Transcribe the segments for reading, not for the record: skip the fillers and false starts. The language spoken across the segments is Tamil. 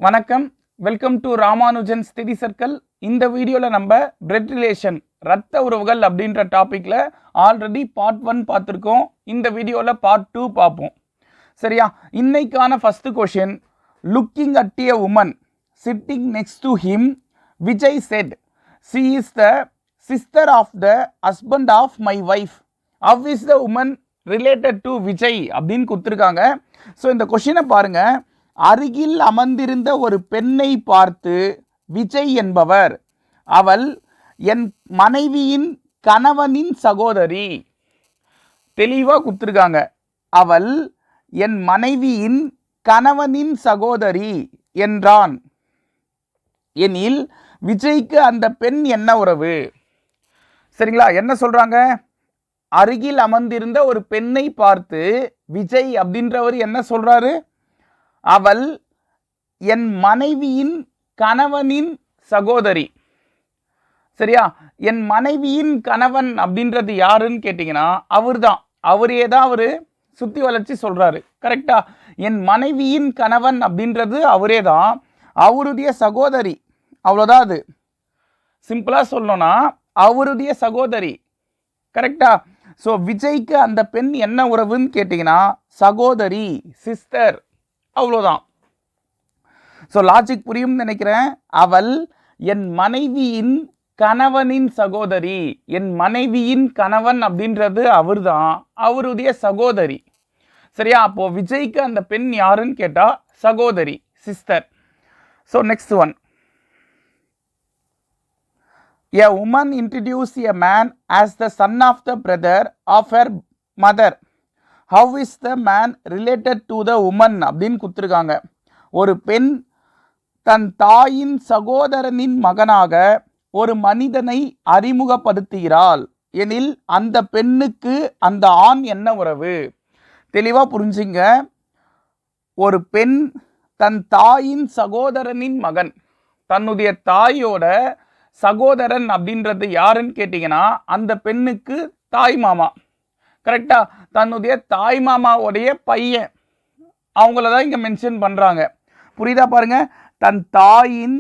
வணக்கம், welcome to Ramanujan study circle. இந்த வீடியோவில் நம்ம பிளட் ரிலேஷன் ரத்த உறவுகள் அப்படின்ற டாப்பிக்கில் ஆல்ரெடி பார்ட் 1 பார்த்துருக்கோம். இந்த வீடியோவில் பார்ட் 2 பார்ப்போம். சரியா? இன்னைக்கான first question, looking at a woman sitting next to him, Vijay said she is the sister of the husband of my wife. How is the woman related to Vijay அப்படின்னு கொடுத்துருக்காங்க. ஸோ இந்த கொஷினை பாருங்கள். அருகில் அமர்ந்திருந்த ஒரு பெண்ணை பார்த்து விஜய் என்பவர், அவள் என் மனைவியின் கணவனின் சகோதரி. தெளிவாக கொடுத்துருக்காங்க. அவள் என் மனைவியின் கணவனின் சகோதரி என்றான். எனில் விஜய்க்கு அந்த பெண் என்ன உறவு? சரிங்களா? என்ன சொல்றாங்க? அருகில் அமர்ந்திருந்த ஒரு பெண்ணை பார்த்து விஜய் அப்படின்றவர் என்ன சொல்றாரு? அவள் என் மனைவியின் கணவனின் சகோதரி. சரியா? என் மனைவியின் கணவன் அப்படின்றது யாருன்னு கேட்டிங்கன்னா அவர் தான். அவரே தான் அவர் சுற்றி வளைச்சி சொல்கிறாரு. கரெக்டா? என் மனைவியின் கணவன் அப்படின்றது அவரே தான். அவருடைய சகோதரி, அவ்வளோதான். அது சிம்பிளாக சொல்லணும்னா அவருடைய சகோதரி. கரெக்டா? ஸோ விஜய்க்கு அந்த பெண் என்ன உறவுன்னு கேட்டிங்கன்னா சகோதரி, சிஸ்டர், அவ்வளோதான். ஸோ லாஜிக் புரியும்னு நினைக்கிறேன். அவள் என் மனைவியின் கணவனின் சகோதரி. என் மனைவியின் கணவன் அப்படின்றது அவர் தான், அவருடைய சகோதரி. சரியா? அப்போ விஜய்க்கு அந்த பெண் யாருன்னு கேட்டால் சகோதரி, sister. So next one, a woman introduced a man as the son of the brother of her mother. How is the man related to the woman அப்படின்னு கொடுத்துருக்காங்க. ஒரு பெண் தன் தாயின் சகோதரனின் மகனாக ஒரு மனிதனை அறிமுகப்படுத்துகிறாள் எனில் அந்த பெண்ணுக்கு அந்த ஆண் என்ன உறவு? தெளிவாக புரிஞ்சுங்க. ஒரு பெண் தன் தாயின் சகோதரனின் மகன், தன்னுடைய தாயோட சகோதரன் அப்படின்றது யாருன்னு கேட்டிங்கன்னா அந்த பெண்ணுக்கு தாய் மாமா. கரெக்டா? தன்னுடைய தாய் மாமாவுடைய பையன், அவங்கள தான் இங்கே மென்ஷன் பண்ணுறாங்க. புரியுதா பாருங்க? தன் தாயின்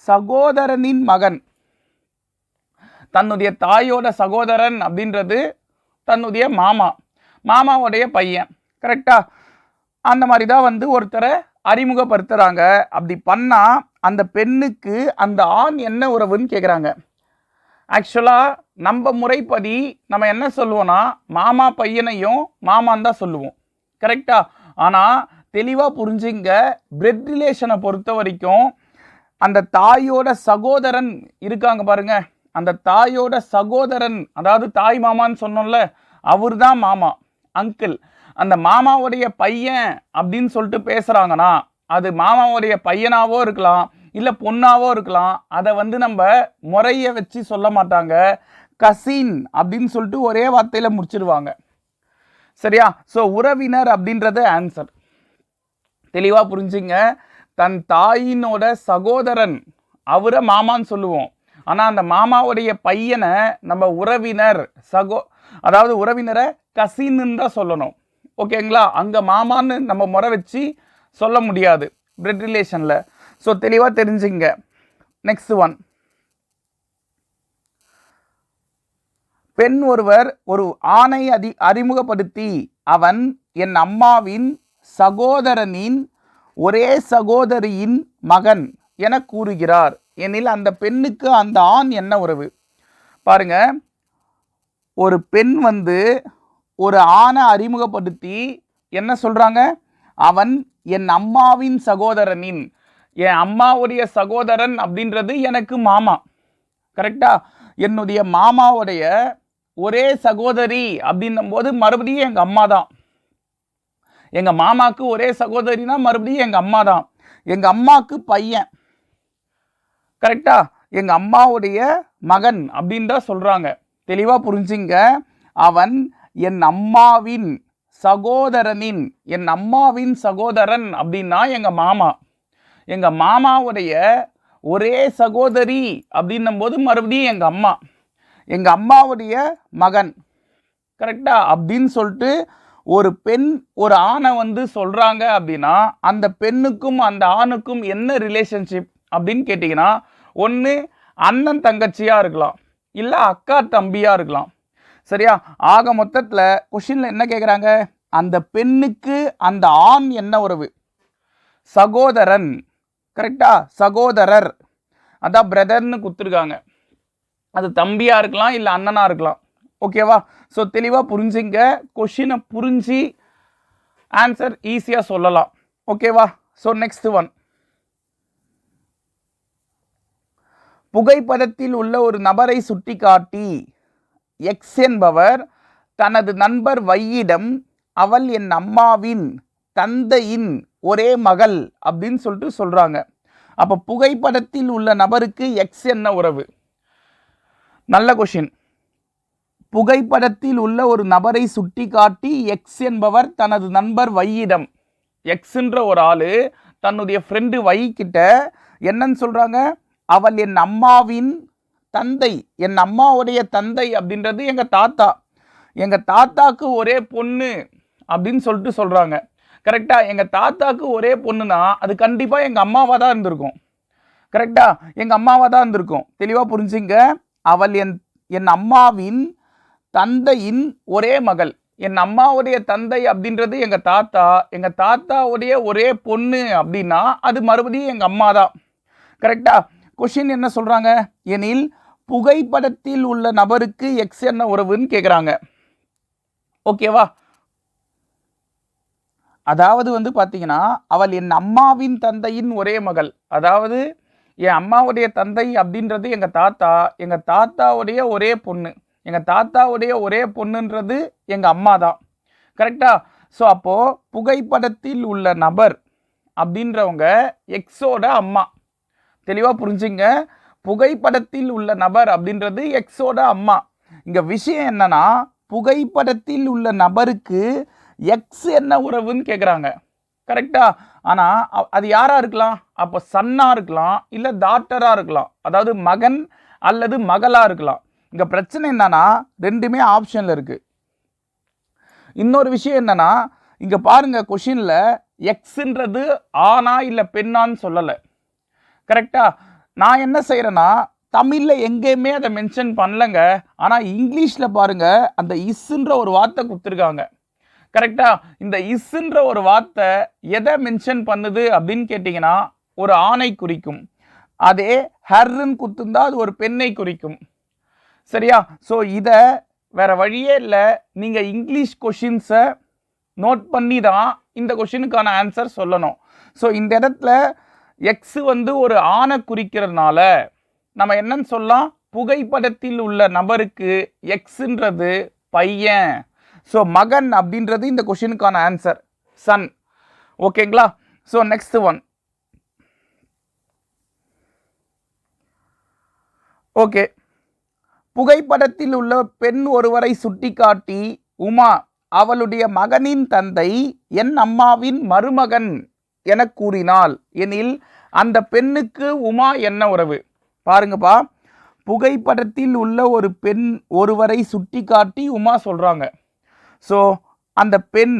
சகோதரனின் மகன், தன்னுடைய தாயோட சகோதரன் அப்படின்றது தன்னுடைய மாமா, மாமாவுடைய பையன். கரெக்டா? அந்த மாதிரி தான் ஒருத்தரை அறிமுகப்படுத்துகிறாங்க. அப்படி பண்ணால் அந்த பெண்ணுக்கு அந்த ஆண் என்ன உறவுன்னு கேட்குறாங்க. ஆக்சுவலாக நம்ம முறைப்படி நம்ம என்ன சொல்லுவோம்னா மாமா பையனையும் மாமான்னு தான் சொல்லுவோம். கரெக்டா? ஆனால் தெளிவாக புரிஞ்சுங்க, பிளட் ரிலேஷனை பொறுத்த வரைக்கும் அந்த தாயோட சகோதரன் இருக்காங்க பாருங்க, அந்த தாயோட சகோதரன், அதாவது தாய் மாமான்னு சொன்னோம்ல, அவர் தான் மாமா, அங்கிள். அந்த மாமாவுடைய பையன் அப்படின்னு சொல்லிட்டு பேசுகிறாங்கன்னா அது மாமாவுடைய பையனாவோ இருக்கலாம், இல்லை பொண்ணாவோ இருக்கலாம். அதை நம்ம முறையை வச்சு சொல்ல மாட்டாங்க, கசின் அப்படின்னு சொல்லிட்டு ஒரே வார்த்தையில் முடிச்சிருவாங்க. சரியா? ஸோ உறவினர் அப்படின்றது ஆன்சர். தெளிவாக புரிஞ்சுங்க. தன் தாயினோட சகோதரன், அவரை மாமான்னு சொல்லுவோம். ஆனால் அந்த மாமாவுடைய பையனை நம்ம உறவினர், அதாவது உறவினரை கசின்னு தான் சொல்லணும். ஓகேங்களா? அங்கே மாமான்னு நம்ம முறை வச்சு சொல்ல முடியாது பிளட் ரிலேஷனில். ஸோ தெளிவாக தெரிஞ்சுங்க. நெக்ஸ்ட் ஒன், பெண் ஒருவர் ஒரு ஆணை அறிமுகப்படுத்தி அவன் என் அம்மாவின் சகோதரனின் ஒரே சகோதரியின் மகன் என கூறுகிறார் எனில் அந்த பெண்ணுக்கு அந்த ஆண் என்ன உறவு? பாருங்க, ஒரு பெண் ஒரு ஆணை அறிமுகப்படுத்தி என்ன சொல்றாங்க? அவன் என் அம்மாவின் சகோதரனின், என் அம்மாவுடைய சகோதரன் அப்படின்றது எனக்கு மாமா. கரெக்டா? என்னுடைய மாமாவுடைய ஒரே சகோதரி அப்படின்னும் போது மறுபடியும் எங்கள் அம்மா தான். எங்கள் மாமாவுக்கு ஒரே சகோதரினா மறுபடியும் எங்கள் அம்மா தான். எங்கள் அம்மாவுக்கு பையன். கரெக்டா? எங்கள் அம்மாவுடைய மகன் அப்படின்னு தான் சொல்கிறாங்க. தெளிவாக புரிஞ்சுங்க. அவன் என் அம்மாவின் சகோதரனின், என் அம்மாவின் சகோதரன் அப்படின்னா எங்கள் மாமா. எங்கள் மாமாவுடைய ஒரே சகோதரி அப்படின்னும் போது மறுபடியும் எங்கள் அம்மா, எங்கள் அம்மாவுடைய மகன். கரெக்டா? அப்படின்னு சொல்லிட்டு ஒரு பெண் ஒரு ஆணை வந்து சொல்றாங்க அப்படின்னா அந்த பெண்ணுக்கும் அந்த ஆணுக்கும் என்ன ரிலேஷன்ஷிப் அப்படின்னு கேட்டிங்கன்னா, ஒன்று அண்ணன் தங்கச்சியா இருக்கலாம், இல்லை அக்கா தம்பியா இருக்கலாம். சரியா? ஆக மொத்தத்தில் கொஷின்ல என்ன கேட்குறாங்க, அந்த பெண்ணுக்கு அந்த ஆண் என்ன உறவு? சகோதரன். கரெக்டா? சகோதரர், அதான் பிரதர்னு கொடுத்துருக்காங்க. அது தம்பியா இருக்கலாம், இல்லை அண்ணனா இருக்கலாம். ஓகேவா? ஸோ தெளிவாக புரிஞ்சுங்க, கொஷினை புரிஞ்சு ஆன்சர் ஈஸியாக சொல்லலாம். ஓகேவா? ஸோ நெக்ஸ்ட் ஒன், புகைப்படத்தில் உள்ள ஒரு நபரை சுட்டிக்காட்டி எக்ஸ் என்பவர் தனது நண்பர் வையிடம் அவள் என் அம்மாவின் தந்தையின் ஒரே மகள் அப்படின்னு சொல்லிட்டு சொல்றாங்க. அப்ப புகைப்படத்தில் உள்ள நபருக்கு எக்ஸ் என்ன உறவு? நல்ல கொஷின். புகைப்படத்தில் உள்ள ஒரு நபரை சுட்டிக்காட்டி எக்ஸ் என்பவர் தனது நண்பர் வையிடம், எக்ஸ்ன்ற ஒரு ஆளு தன்னுடைய ஃப்ரெண்டு வை கிட்ட என்னன்னு சொல்றாங்க, அவள் என் அம்மாவின் தந்தை, என் அம்மாவுடைய தந்தை அப்படின்றது எங்க தாத்தா, எங்க தாத்தாக்கு ஒரே பொண்ணு அப்படின்னு சொல்லிட்டு சொல்றாங்க. கரெக்டா? எங்க தாத்தாக்கு ஒரே பொண்ணுனா அது கண்டிப்பா எங்க அம்மாவா தான் இருந்திருக்கும். கரெக்டா? எங்க அம்மாவா தான் இருந்திருக்கும். தெளிவா புரிஞ்சுங்க. அவள் என் அம்மாவின் தந்தையின் ஒரே மகள். என் அம்மாவுடைய தந்தை அப்படின்றது எங்க தாத்தா, எங்க தாத்தாவுடைய ஒரே பொண்ணு அப்படின்னா அது மறுபடியும் எங்க அம்மா தான். கரெக்டா? கொஷின் என்ன சொல்றாங்க, எனில் புகைப்படத்தில் உள்ள நபருக்கு எக்ஸ் என்ன உறவுன்னு கேட்குறாங்க. ஓகேவா? அதாவது வந்து பார்த்தீங்கன்னா, அவள் என் அம்மாவின் தந்தையின் ஒரே மகள். அதாவது என் அம்மாவுடைய தந்தை அப்படின்றது எங்கள் தாத்தா, எங்கள் தாத்தாவுடைய ஒரே பொண்ணு, எங்கள் தாத்தாவுடைய ஒரே பொண்ணுன்றது எங்கள் அம்மா தான். கரெக்டா? ஸோ அப்போது புகைப்படத்தில் உள்ள நபர் அப்படின்றவங்க எக்ஸோட அம்மா. தெளிவாக புரிஞ்சுங்க. புகைப்படத்தில் உள்ள நபர் அப்படின்றது எக்ஸோட அம்மா. இங்கே விஷயம் என்னன்னா, புகைப்படத்தில் உள்ள நபருக்கு எக்ஸ் என்ன உறவுன்னு கேட்குறாங்க. கரெக்டா? ஆனால் அது யாராக இருக்கலாம்? அப்போ சன்னாக இருக்கலாம், இல்லை டாட்டராக இருக்கலாம், அதாவது மகன் அல்லது மகளாக இருக்கலாம். இங்கே பிரச்சனை என்னன்னா, ரெண்டுமே ஆப்ஷனில் இருக்குது. இன்னொரு விஷயம் என்னன்னா, இங்கே பாருங்க, கொஷினில் எக்ஸுன்றது ஆணா இல்லை பெண்ணான்னு சொல்லலை. கரெக்டா? நான் என்ன செய்கிறேன்னா, தமிழில் எங்கேயுமே அதை மென்ஷன் பண்ணலைங்க. ஆனால் இங்கிலீஷில் பாருங்க, அந்த இஸ்ன்ற ஒரு வார்த்தை கொடுத்துருக்காங்க. கரெக்டா? இந்த இஸ்ன்ற ஒரு வார்த்தை எதை மென்ஷன் பண்ணுது அப்படின்னு கேட்டிங்கன்னா, ஒரு ஆணை குறிக்கும். அதே ஹர்ன்னு கொடுத்துருந்தா அது ஒரு பெண்ணை குறிக்கும். சரியா? ஸோ இதை வேற வழியே இல்லை, நீங்கள் இங்கிலீஷ் கொஷின்ஸை நோட் பண்ணி தான் இந்த கொஷினுக்கான ஆன்சர் சொல்லணும். ஸோ இந்த இடத்துல எக்ஸ் வந்து ஒரு ஆணை குறிக்கிறதுனால நம்ம என்னன்னு சொல்லலாம், புகைப்படத்தில் உள்ள நபருக்கு எக்ஸ்ன்றது பையன். ஸோ மகன் அப்படின்றது இந்த கொஷினுக்கான ஆன்சர், சன். ஓகேங்களா? So next one. ஓகே, புகைப்படத்தில் உள்ள பெண் ஒருவரை சுட்டிக்காட்டி உமா அவளுடைய மகனின் தந்தை என் அம்மாவின் மருமகன் என கூறினாள் எனில் அந்த பெண்ணுக்கு உமா என்ன உறவு? பாருங்கப்பா, புகைப்படத்தில் உள்ள ஒரு பெண் ஒருவரை சுட்டிக்காட்டி உமா சொல்றாங்க. ஸோ அந்த பெண்,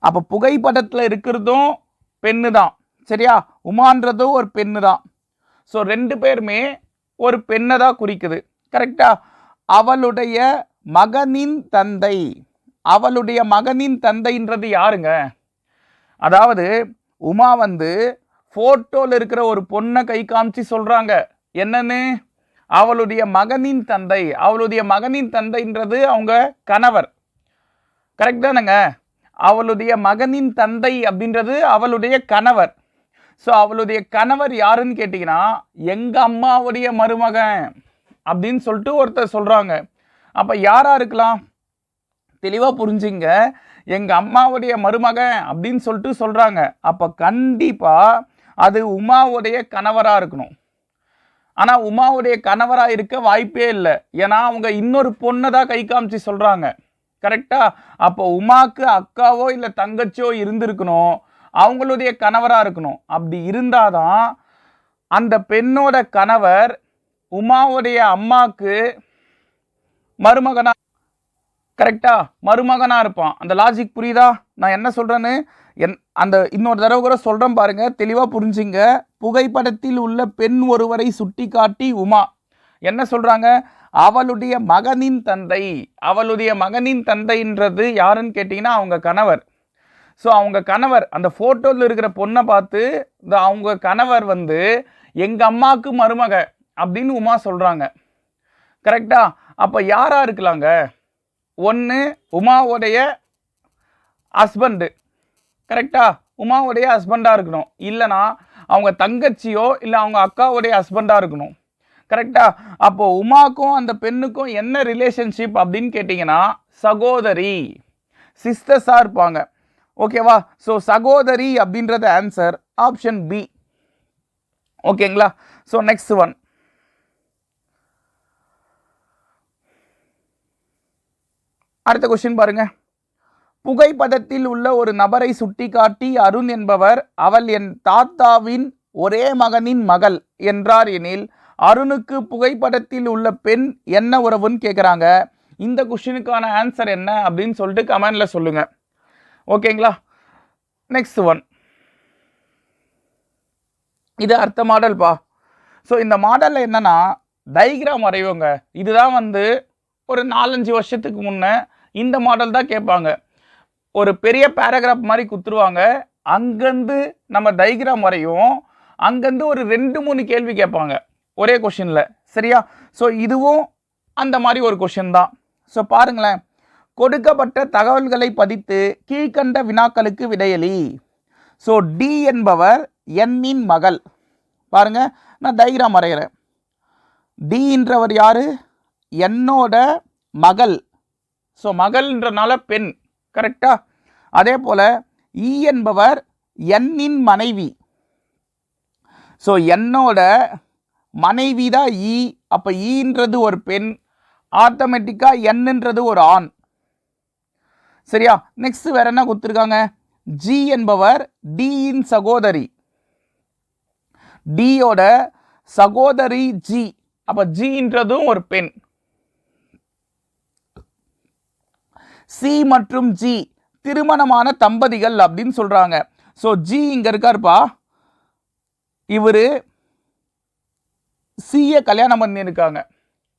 அப்போ புகைப்படத்தில் இருக்கிறதும் பெண்ணு தான். சரியா? உமான்றதும் ஒரு பெண்ணு தான். ஸோ ரெண்டு பேருமே ஒரு பெண்ணை தான் குறிக்குது. கரெக்டா? அவளுடைய மகனின் தந்தை, அவளுடைய மகனின் தந்தைன்றது யாருங்க? அதாவது உமா வந்து போட்டோல இருக்கிற ஒரு பொண்ணை கை காமிச்சு சொல்றாங்க என்னன்னு, அவளுடைய மகனின் தந்தை. அவளுடைய மகனின் தந்தைன்றது அவங்க கணவர். கரெக்ட் தானங்க? அவளுடைய மகனின் தந்தை அப்படின்றது அவளுடைய கணவர். ஸோ அவளுடைய கணவர் யாருன்னு கேட்டிங்கன்னா, எங்க அம்மாவுடைய மருமகன் அப்படின்னு சொல்லிட்டு ஒருத்தர் சொல்றாங்க. அப்ப யாரா இருக்கலாம்? தெளிவா புரிஞ்சுங்க. எங்க அம்மாவுடைய மருமகன் அப்படின்னு சொல்லிட்டு சொல்றாங்க. அப்ப கண்டிப்பா அது உமாவுடைய கணவரா இருக்கணும். ஆனா உமாவுடைய கணவரா இருக்க வாய்ப்பே இல்லை. ஏன்னா அவங்க இன்னொரு பொண்ணை தான் கை காமிச்சு சொல்றாங்க. கரெக்டா? அப்போ உமாக்கு அக்காவோ இல்லை தங்கச்சியோ இருந்திருக்கணும், அவங்களுடைய கணவரா இருக்கணும். அப்படி இருந்தாதான் அந்த பெண்ணோட கணவர் உமாவுடைய அம்மாக்கு மருமகனா. கரெக்டா? மருமகனா இருப்பான். அந்த லாஜிக் புரியுதா நான் என்ன சொல்றேன்னு? அந்த இன்னொரு தடவை கூட சொல்றேன் பாருங்க, தெளிவா புரிஞ்சுங்க. புகைப்படத்தில் உள்ள பெண் ஒருவரை சுட்டிக்காட்டி உமா என்ன சொல்றாங்க? அவளுடைய மகனின் தந்தை. அவளுடைய மகனின் தந்தைன்றது யாருன்னு கேட்டீங்கன்னா அவங்க கணவர். ஸோ அவங்க கணவர் அந்த ஃபோட்டோவில் இருக்கிற பொண்ணை பார்த்து அவங்க கணவர் வந்து எங்கள் அம்மாவுக்கு மருமக அப்படின்னு உமா சொல்கிறாங்க. கரெக்டா? அப்போ யாராக இருக்கலாங்க? ஒன்று உமாவுடைய ஹஸ்பண்டு. கரெக்டா? உமாவுடைய ஹஸ்பண்டாக இருக்கணும். இல்லைனா அவங்க தங்கச்சியோ இல்லை அவங்க அக்காவுடைய ஹஸ்பண்டாக இருக்கணும். கரெக்டா? அப்போ உமாக்கும் அந்த பெண்ணுக்கும் என்ன ரிலேஷன்ஷிப் அப்படின்னு கேட்டிங்கன்னா சகோதரி, சிஸ்டர்ஸாக இருப்பாங்க. ஓகேவா? ஸோ சகோதரி அப்படின்றது ஆன்சர் ஆப்ஷன் பி. ஓகேங்களா? So next one. அடுத்த கொஸ்டின் பாருங்க. புகைப்படத்தில் உள்ள ஒரு நபரை சுட்டிக்காட்டி அருண் என்பவர் அவள் என் தாத்தாவின் ஒரே மகனின் மகள் என்றார் எனில் அருணுக்கு புகைப்படத்தில் உள்ள பெண் என்ன உறவுன்னு கேட்குறாங்க. இந்த கொஸ்டினுக்கான ஆன்சர் என்ன அப்படின்னு சொல்லிட்டு கமெண்ட்ல சொல்லுங்க. ஓகேங்களா? Next one. இது அடுத்த மாடல்பா. ஸோ இந்த மாடலில் என்னன்னா டைகிராம் வரைவோங்க. இதுதான் வந்து ஒரு 4-5 வருஷத்துக்கு முன்னே இந்த மாடல் தான் கேட்பாங்க. ஒரு பெரிய பேராகிராஃப் மாதிரி குத்துருவாங்க. அங்கேருந்து நம்ம டைகிராம் வரையும். அங்கேருந்து ஒரு 2-3 கேள்வி கேட்பாங்க ஒரே கொஷினில். சரியா? ஸோ இதுவும் அந்த மாதிரி ஒரு கொஷின் தான். ஸோ பாருங்களேன். கொடுக்கப்பட்ட தகவல்களை பதித்து கீழ்கண்ட வினாக்களுக்கு விடையளி. ஸோ டி என்பவர் எண்ணின் மகள். பாருங்க, நான் டைகிராம் வரைகிறேன். டின்றவர் யாரு? என்னோட மகள். ஸோ மகள்ன்றனால பெண். கரெக்டா? அதே போல இ என்பவர் எண்ணின் மனைவி. ஸோ என்னோட மனைவி தான் இ. அப்போ ஈன்றது ஒரு பெண், ஆட்டோமேட்டிக்காக என்னன்றது ஒரு ஆண். சரியா? நெக்ஸ்ட் வேற என்ன கொடுத்துருக்காங்க? ஜி என்பவர் டியின் சகோதரி. டியோட சகோதரி ஜி. அப்ப ஜின்றதும் ஒரு பெண். சி மற்றும் ஜி திருமணமான தம்பதிகள் அப்படின்னு சொல்றாங்க. ஸோ ஜி இங்க இருக்காருப்பா. இவரு சியை கல்யாணம் பண்ணி இருக்காங்க.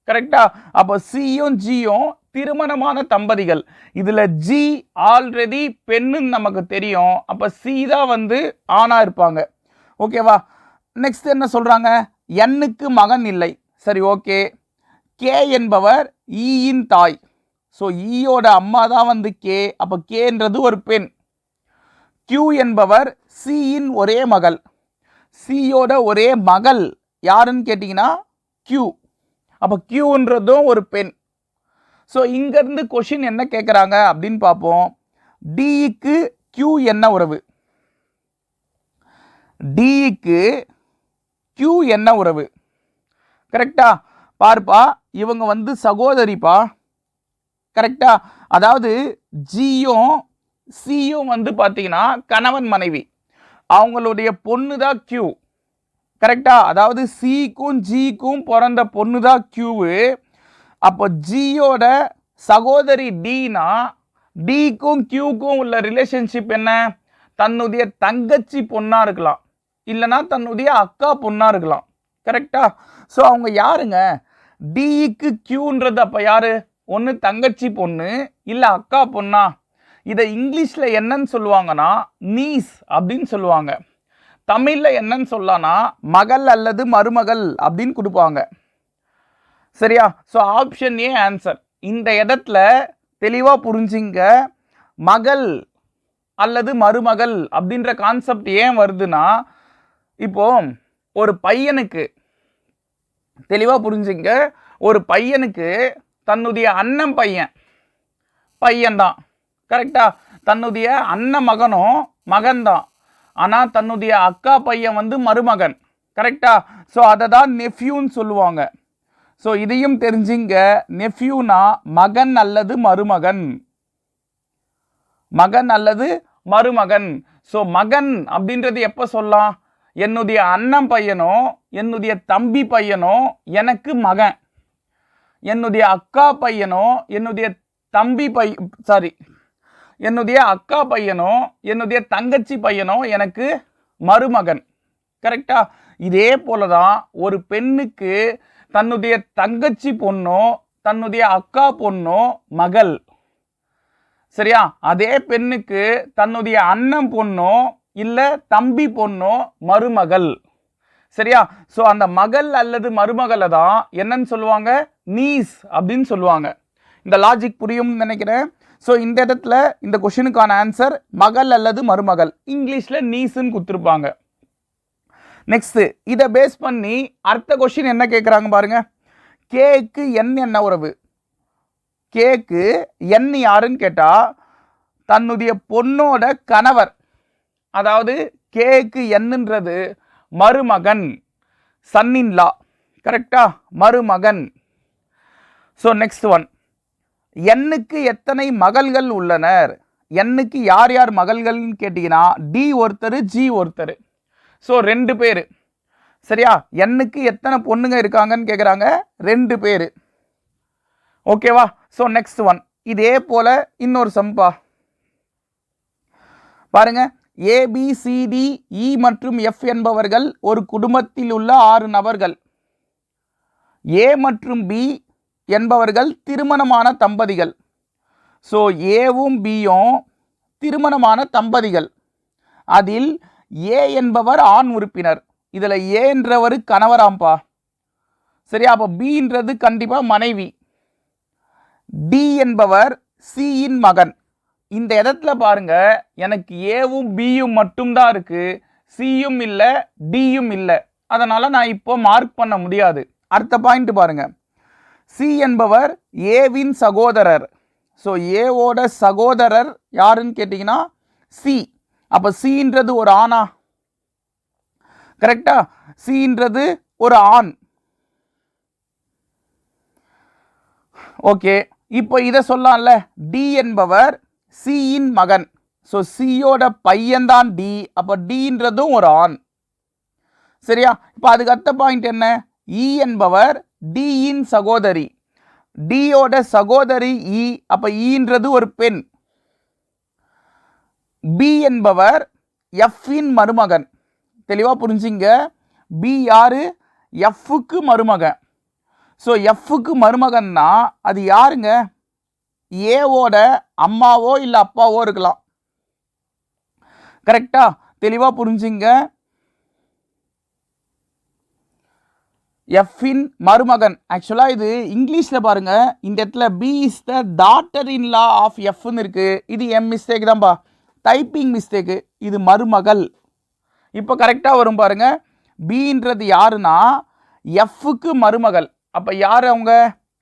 கரெக்டா? அப்போ சியும் ஜியும் திருமணமான தம்பதிகள். இதுல ஜி ஆல்ரெடி பெண்ணுன்னு நமக்கு தெரியும். அப்ப சி தான் வந்து ஆணா இருப்பாங்க. ஓகேவா? நெக்ஸ்ட் என்ன சொல்றாங்க? எண்ணுக்கு மகன் இல்லை. சரி, ஓகே. கே என்பவர் ஈயின் தாய். ஸோ ஈயோட அம்மா தான் வந்து கே. அப்போ கேன்றது ஒரு பெண். கியூ என்பவர் சியின் ஒரே மகள். சியோட ஒரே மகள் யாருன்னு கேட்டிங்கன்னா கியூ. அப்போ கியூன்றதும் ஒரு பெண். ஸோ இங்கேருந்து கொஷின் என்ன கேட்குறாங்க அப்படின்னு பார்ப்போம். டிக்கு கியூ என்ன உறவு? டிக்கு கியூ என்ன உறவு? கரெக்டா? பார்ப்பா, இவங்க வந்து சகோதரிப்பா. கரெக்டா? அதாவது ஜியும் சியும் வந்து பார்த்தீங்கன்னா கணவன் மனைவி. அவங்களுடைய பொண்ணு தான் கியூ. கரெக்டா? அதாவது சிக்கும் ஜிக்கும் பிறந்த பொண்ணு தான் கியூவு. அப்போ ஜியோட சகோதரி டினா டிக்கும் கியூக்கும் உள்ள ரிலேஷன்ஷிப் என்ன? தன்னுடைய தங்கச்சி பொண்ணா இருக்கலாம், இல்லைனா தன்னுடைய அக்கா பொண்ணா இருக்கலாம். கரெக்டா? ஸோ அவங்க யாருங்க? டிக்கு கியூன்றது அப்போ யாரு? ஒன்று தங்கச்சி பொண்ணு, இல்லை அக்கா பொண்ணா? இதை இங்கிலீஷில் என்னன்னு சொல்லுவாங்கன்னா நீஸ் அப்படின்னு சொல்லுவாங்க. தமிழில் என்னன்னு சொல்லலாம்னா மகள் அல்லது மருமகள் அப்படின்னு கொடுப்பாங்க. சரியா? So option A answer. இந்த இடத்துல தெளிவாக புரிஞ்சுங்க. மகள் அல்லது மருமகள் அப்படின்ற கான்செப்ட் ஏன் வருதுன்னா, இப்போ ஒரு பையனுக்கு தெளிவாக புரிஞ்சுங்க. ஒரு பையனுக்கு தன்னுடைய அண்ணன் பையன்தான். கரெக்டா? தன்னுடைய அண்ணன் மகனும் மகன்தான். ஆனால் தன்னுடைய அக்கா பையன் வந்து மருமகன். கரெக்டா? ஸோ அதை தான் நெஃப்யூன்னு சொல்லுவாங்க. ஸோ இதையும் தெரிஞ்சுங்க. நெஃப்யூனா மகன் அல்லது மருமகன். மகன் அல்லது மருமகன். ஸோ மகன் அப்படின்றது எப்போ சொல்லலாம்? என்னுடைய அண்ணன் பையனோ என்னுடைய தம்பி பையனோ எனக்கு மகன். என்னுடைய அக்கா பையனோ என்னுடைய என்னுடைய அக்கா பையனோ என்னுடைய தங்கச்சி பையனோ எனக்கு மருமகன். கரெக்டா? இதே போலதான் ஒரு பெண்ணுக்கு தன்னுடைய தங்கச்சி பொண்ணோ தன்னுடைய அக்கா பொண்ணோ மகள். சரியா? அதே பெண்ணுக்கு தன்னுடைய அண்ணன் பொண்ணோ இல்ல தம்பி பொண்ணோ மருமகள். சரியா? சோ அந்த மகள் அல்லது மருமகளை தான் என்னன்னு சொல்லுவாங்க? நீஸ் அப்படின்னு சொல்லுவாங்க. இந்த லாஜிக் புரியும் நினைக்கிறேன். ஸோ இந்த இடத்துல இந்த கொஸ்டினுக்கான ஆன்சர் மகள் அல்லது மருமகள். இங்கிலீஷ்ல நீஸ்ன்னு கொடுத்துருப்பாங்க. நெக்ஸ்ட் இதை பேஸ் பண்ணி அடுத்த கொஸ்டின் என்ன கேட்குறாங்க பாருங்க. கேக்கு என் என்ன உறவு? கேக்கு என் யாருன்னு கேட்டா தன்னுடைய பொண்ணோட கணவர். அதாவது கேக்கு என்னன்றது மருமகன், சன்னின் லா. கரெக்டா? மருமகன். ஸோ நெக்ஸ்ட் ஒன், எண்ணுக்கு எத்தனை மகள்கள் உள்ளனர்? எண்ணுக்கு யார் யார் மகள்கள்னு கேட்டீங்கன்னா டி ஒருத்தர் ஜி ஒருத்தர். ஸோ 2 பேர். சரியா? எண்ணுக்கு எத்தனை பொண்ணுங்க இருக்காங்கன்னு கேட்குறாங்க. 2 பேர். ஓகேவா? ஸோ நெக்ஸ்ட் ஒன் இதே போல இன்னொரு சம்பா பாருங்க. ABCDE மற்றும் F என்பவர்கள் ஒரு குடும்பத்தில் உள்ள 6 நபர்கள். A மற்றும் B என்பவர்கள் திருமணமான தம்பதிகள். ஸோ ஏவும் பியும் திருமணமான தம்பதிகள். அதில் ஏ என்பவர் ஆண் உறுப்பினர். இதில் ஏன்றவர் கணவராம்பா. சரியா? அப்போ பின்றது கண்டிப்பா மனைவி. டி என்பவர் சியின் மகன். இந்த இடத்துல பாருங்க, எனக்கு ஏவும் பியும் மட்டும்தான் இருக்கு, சியும் இல்லை டியும் இல்லை. அதனால நான் இப்போ மார்க் பண்ண முடியாது. அடுத்த பாயிண்ட் பாருங்க. சி என்பவர் ஏவின் சகோதரர். ஸோ ஏவோட சகோதரர் யாருன்னு கேட்டிங்கன்னா சி. அப்போ சின்றது ஒரு ஆணா? கரெக்டா? சின்றது ஒரு ஆண். ஓகே, இப்போ இதை சொல்லலாம்ல. டி என்பவர் சியின் மகன். ஸோ சியோட பையன்தான் டி. அப்போ டின்றதும் ஒரு ஆண். சரியா? இப்போ அதுக்கு அடுத்த பாயிண்ட் என்ன? இ என்பவர் டியின் சகோதரி. டியோட சகோதரி இ. அப்போ ஈன்றது ஒரு பெண். பி என்பவர் எஃப்பின் மருமகன். தெளிவா புரிஞ்சிங்க. பி யாரு? எஃப்க்கு மருமகன். ஸோ எஃப்க்கு மருமகன்னா அது யாருங்க? ஏவோட அம்மாவோ இல்லை அப்பாவோ இருக்கலாம். கரெக்டா? தெளிவா புரிஞ்சிங்க. எஃப்பின் மருமகன். ஆக்சுவலாக இது இங்கிலீஷில் பாருங்க. இந்த இடத்துல P is the daughter in law of எஃப்னு இருக்கு. இது எம் மிஸ்டேக் தான்ப்பா, டைப்பிங் மிஸ்டேக்கு. இது மருமகள். இப்போ கரெக்டாக வரும் பாருங்க. பின்றது யாருன்னா எஃப்க்கு மருமகள். அப்போ யார் அவங்க?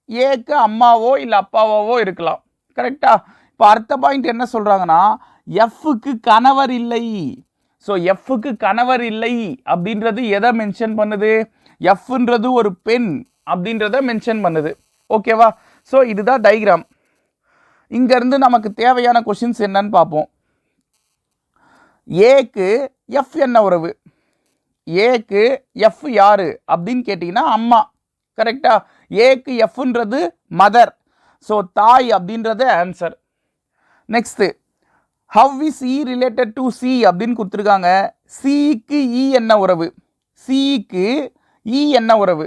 ஏக்கு அம்மாவோ இல்லை அப்பாவோ இருக்கலாம். கரெக்டா? இப்போ அடுத்த பாயிண்ட் என்ன சொல்கிறாங்கன்னா எஃப்க்கு கணவர் இல்லை. ஸோ எஃப்க்கு கணவர் இல்லை அப்படின்றது எதை மென்ஷன் பண்ணுது? எஃப்ன்றது ஒரு பெண் அப்படின்றத மென்ஷன் பண்ணுது. ஓகேவா? ஸோ இதுதான் டயக்ராம். இங்கேருந்து நமக்கு தேவையான கொஷின்ஸ் என்னன்னு பார்ப்போம். ஏக்கு எஃப் என்ன உறவு? ஏக்கு எஃப் யாரு அப்படின்னு கேட்டிங்கன்னா அம்மா. கரெக்டா? ஏக்கு எஃப்ன்றது மதர். ஸோ தாய் அப்படின்றது answer. Next, how is E related to C அப்படின்னு கொடுத்துருக்காங்க. சிக்கு இ என்ன உறவு? சிக்கு இ என்ன உறவு?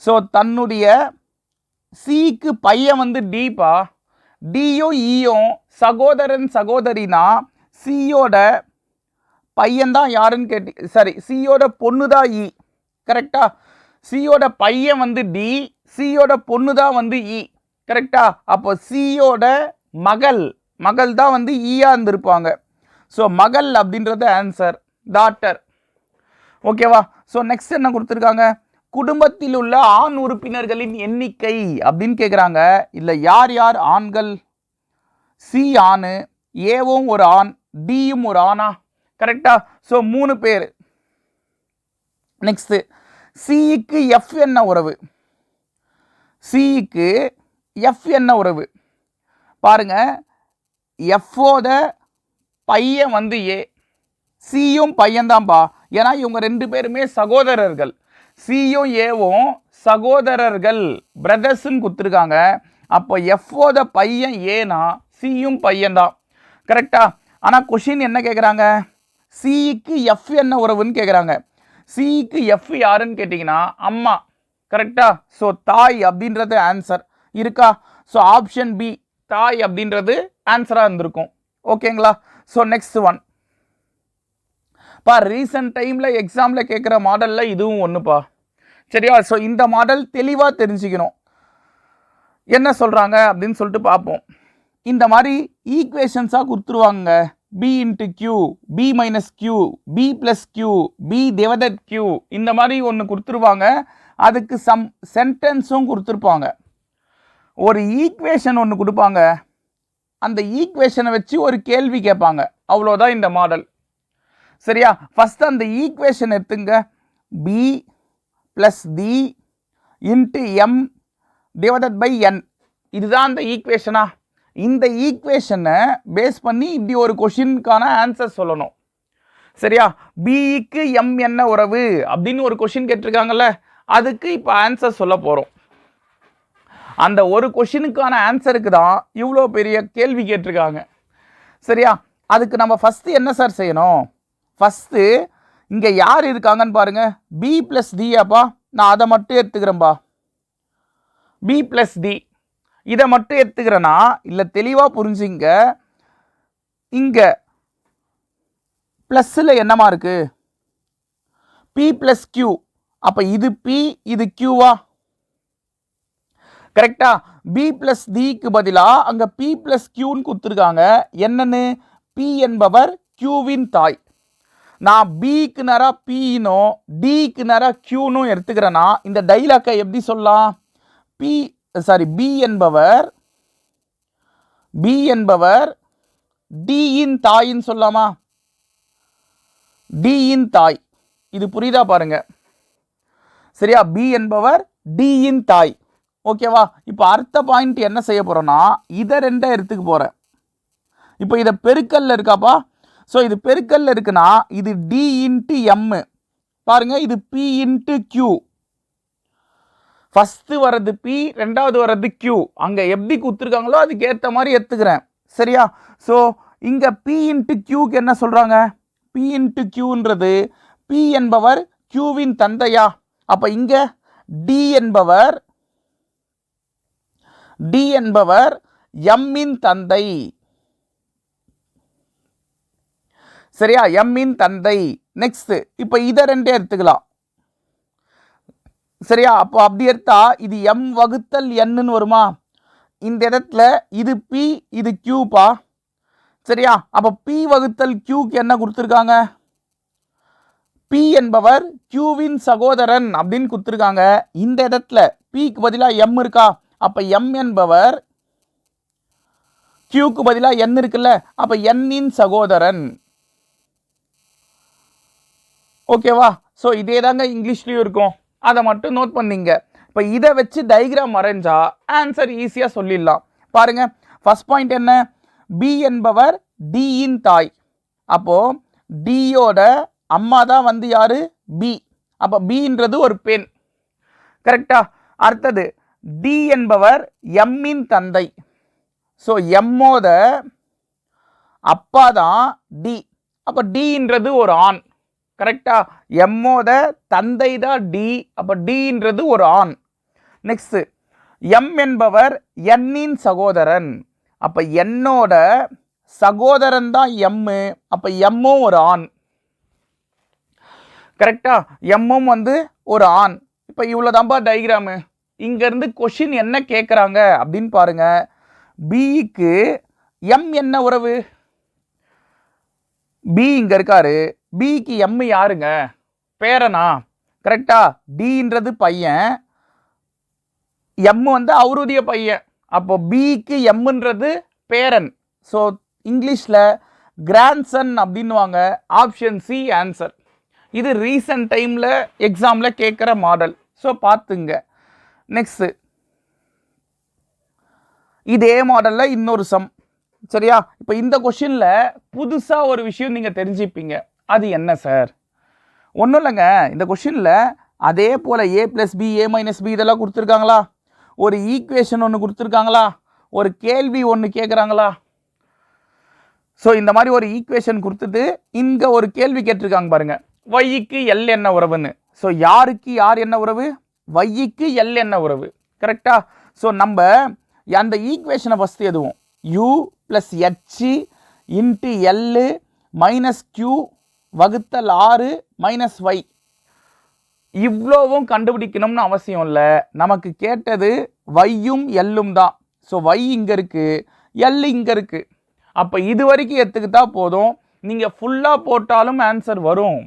ஸோ தன்னுடைய சிக்கு பையன் வந்து டிப்பா. டியும் ஈயும் சகோதரன் சகோதரினா சியோட பையன் தான் யாருன்னு கேட்டி, சரி சியோட பொண்ணு தான் இ. கரெக்டா? சியோட பையன் வந்து டி, சியோட பொண்ணு தான் வந்து இ. கரெக்டா? அப்போ சியோட மகள் தான் வந்து ஈயா இருந்திருப்பாங்க. ஸோ மகள் அப்படின்றது ஆன்சர், டாட்டர். ஓகேவா? ஸோ நெக்ஸ்ட் என்ன கொடுத்துருக்காங்க? குடும்பத்தில் உள்ள ஆண் உறுப்பினர்களின் எண்ணிக்கை அப்படின்னு கேட்குறாங்க. இல்லை யார் யார் ஆண்கள்? சி ஆணு, ஏவும் ஒரு ஆண், டியும் ஒரு ஆணா? கரெக்டா? ஸோ 3 பேர். நெக்ஸ்ட், சிக்கு எஃப் என்ன உறவு? சிக்கு எஃப் என்ன உறவு? பாருங்க, எஃப்போட பையன் வந்து ஏ, சியும் பையன்தான்பா. ஏன்னா இவங்க 2 பேருமே சகோதரர்கள். சியும் ஏவும் சகோதரர்கள், பிரதர்ஸ்ன்னு கொடுத்துருக்காங்க. அப்போ எஃப்ஓட பையன் ஏனா சியும் பையன் தான். கரெக்டா? ஆனால் கொஷின் என்ன கேட்குறாங்க, சிக்கு எஃப் என்ன உறவுன்னு கேட்குறாங்க. சிக்கு எஃப் யாருன்னு கேட்டிங்கன்னா அம்மா. கரெக்டா? ஸோ தாய் அப்படின்றது ஆன்சர் இருக்கா? ஸோ ஆப்ஷன் பி தாய் அப்படின்றது ஆன்சராக இருந்திருக்கும். ஓகேங்களா? ஸோ நெக்ஸ்ட் ஒன் பா, ரீசன்ட் டைமில் எக்ஸாமில் கேட்குற மாடலில் இதுவும் ஒன்றுப்பா. சரியா? ஸோ இந்த மாடல் தெளிவாக தெரிஞ்சுக்கணும் என்ன சொல்கிறாங்க அப்படின்னு சொல்லிட்டு பார்ப்போம். இந்த மாதிரி ஈக்குவேஷன்ஸாக கொடுத்துருவாங்க. P into Q, P minus Q, P plus Q, P divided Q, இந்த மாதிரி ஒன்று கொடுத்துருவாங்க. அதுக்கு சம் சென்டென்ஸும் கொடுத்துருப்பாங்க. ஒரு ஈக்குவேஷன் ஒன்று கொடுப்பாங்க, அந்த ஈக்குவேஷனை வச்சு ஒரு கேள்வி கேட்பாங்க. அவ்வளோதான் இந்த மாடல். சரியா? ஃபஸ்ட் அந்த ஈக்குவேஷன் எடுத்துங்க. P plus T into M divided by N, இதுதான் அந்த ஈக்குவேஷனா? இந்த ஈக்குவேஷனை பேஸ் பண்ணி இப்படி ஒரு கொஷினுக்கான ஆன்சர் சொல்லணும். சரியா? பிக்கு எம் என்ன உறவு அப்படின்னு ஒரு கொஷின் கேட்டிருக்காங்கல்ல, அதுக்கு இப்போ ஆன்சர் சொல்ல போகிறோம். அந்த ஒரு கொஷினுக்கான ஆன்சருக்கு தான் இவ்வளோ பெரிய கேள்வி கேட்டிருக்காங்க. சரியா? அதுக்கு நம்ம ஃபஸ்ட்டு என்ன சார் செய்யணும்? ஃபஸ்ட்டு இங்கே யார் இருக்காங்கன்னு பாருங்கள். பி ப்ளஸ் டியாப்பா, நான் அதை மட்டும் எடுத்துக்கிறேன்பா. பி ப்ளஸ் டி இதை மட்டும் எடுத்துக்கிறேன்னா, இல்லை தெளிவாக புரிஞ்சுங்க. இங்கே ப்ளஸ்ஸில் என்னமா இருக்குது? P plus Q. அப்போ இது பி, இது கியூவா? கரெக்டா? பி ப்ளஸ் டிக்கு பதிலாக அங்கே பி ப்ளஸ் கியூன்னு கொடுத்துருக்காங்க. என்னன்னு? பி என்பவர் கியூவின் தாய். நான் பிக்கு நேராக பின்னும் டிக்கு நேராக கியூனும் எடுத்துக்கிறேன்னா இந்த டைலாக்கை எப்படி சொல்லலாம்? பி என்பவர் டியின் தாயின்னு சொல்லாமா? டியின் தாய். இது புரியுதா பாருங்க. சரியா? பி என்பவர் டியின் தாய். ஓகேவா? இப்போ அடுத்த பாயிண்ட் என்ன செய்ய போறோம்னா, இதை ரெண்டை எடுத்துக்க போறேன். இப்போ இதை பெருக்கல்ல இருக்காப்பா. ஸோ இது பெருக்கல்ல இருக்குன்னா இது டி இன்ட்டு எம். பாருங்க, இது பி இன்ட்டு கியூ. ஃபஸ்ட்டு வர்றது பி, ரெண்டாவது வர்றது கியூ. அங்கே எப்படி கொடுத்துருக்காங்களோ அதுக்கு ஏற்ற மாதிரி எடுத்துக்கிறேன். சரியா? ஸோ இங்கே பி இன்ட்டு கியூக்கு என்ன சொல்கிறாங்க? பி இன்ட்டு கியூன்றது பி என்பவர் கியூவின் தந்தையா? அப்போ இங்கே டி என்பவர் எம்மின் தந்தை. சரியா? எம்மின் தந்தை. நெக்ஸ்ட் இப்போ இதை ரெண்டே எடுத்துக்கலாம். சரியா? அப்போ அப்படி எடுத்தா இது எம் வகுத்தல் என்னன்னு வருமா? இந்த இடத்துல இது பி, இது கியூப்பா. சரியா? அப்போ பி வகுத்தல் கியூக்கு என்ன கொடுத்துருக்காங்க? பி என்பவர் கியூவின் சகோதரன் அப்படின்னு கொடுத்துருக்காங்க. இந்த இடத்துல பிக்கு பதிலாக எம் இருக்கா? அப்போ எம் என்பவர் கியூக்கு பதிலாக என் இருக்குல்ல, அப்போ என்னின் சகோதரன். ஓகேவா? ஸோ இதே தாங்க இங்கிலீஷ்லேயும் இருக்கும், அதை மட்டும் நோட் பண்ணிங்க. இப்போ இதை வச்சு டைக்ராம் வரைஞ்சா ஆன்சர் ஈஸியாக சொல்லிடலாம். பாருங்க, ஃபர்ஸ்ட் பாயிண்ட் என்ன? பி என்பவர் டியின் தாய். அப்போது டியோட அம்மா தான் வந்து யாரு? பி. அப்போ பின்றது ஒரு பெண். கரெக்டா? அடுத்தது டி என்பவர் எம்மின் தந்தை. ஸோ எம்மோட அப்பா தான் டி. அப்போ டின்றது ஒரு ஆண். கரெக்டா? எம்மோட தந்தை தான் டி. அப்போ டின்றது ஒரு ஆண். நெக்ஸ்ட் எம் என்பவர் என்னின் சகோதரன். அப்போ என்னோட சகோதரன் தான் எம்மு. அப்போ எம்மும் ஒரு ஆண். கரெக்டா? எம்மும் வந்து ஒரு ஆண். இப்போ இவ்வளோதான்பா டைக்ராமு. இங்கேருந்து கொஷின் என்ன கேட்குறாங்க அப்படின்னு பாருங்க. பிக்கு எம் என்ன உறவு? பி இங்கே இருக்காரு. பிக்கு எம் யாருங்க? பேரனா? கரெக்டா? டின்றது பையன், எம் வந்து அவருடைய பையன். அப்போ பிக்கு எம்ன்றது பேரன். ஸோ இங்கிலீஷில் கிராண்ட்சன் அப்படின்வாங்க. Option C answer. இது ரீசன்ட் டைமில் எக்ஸாமில் கேட்குற மாடல். ஸோ பார்த்துங்க. நெக்ஸ்ட்டு இதே மாடலில் இன்னொரு சம். சரியா? இப்போ இந்த கொஷினில் புதுசாக ஒரு விஷயம் நீங்கள் தெரிஞ்சுப்பீங்க. அது என்ன சார்? ஒன்றும் இல்லைங்க. இந்த கொஷினில் அதே போல் ஏ ப்ளஸ் பி, ஏ மைனஸ் பி இதெல்லாம் கொடுத்துருக்காங்களா? ஒரு ஈக்குவேஷன் ஒன்று கொடுத்துருக்காங்களா, ஒரு கேள்வி ஒன்று கேட்குறாங்களா? ஸோ இந்த மாதிரி ஒரு ஈக்குவேஷன் கொடுத்துட்டு இங்கே ஒரு கேள்வி கேட்டிருக்காங்க பாருங்க, ஒய்க்கு எல் என்ன உறவுன்னு. ஸோ யாருக்கு யார் என்ன உறவு? ஒய்க்கு எல் என்ன உறவு, கரெக்டா? ஸோ நம்ம அந்த ஈக்குவேஷனை ஃபஸ்ட்டு எதுவும் u plus h into L minus q வகுத்தல் 6 மைனஸ் y இவ்வளவும் கண்டுபிடிக்கணும்னு அவசியம் இல்லை. நமக்கு கேட்டது வையும் எல்லும் தான். ஸோ y இங்கே இருக்குது, எல் இங்கே இருக்குது. அப்போ இது வரைக்கும் எடுத்துக்கிட்டா போதும். நீங்கள் ஃபுல்லாக போட்டாலும் ஆன்சர் வரும்,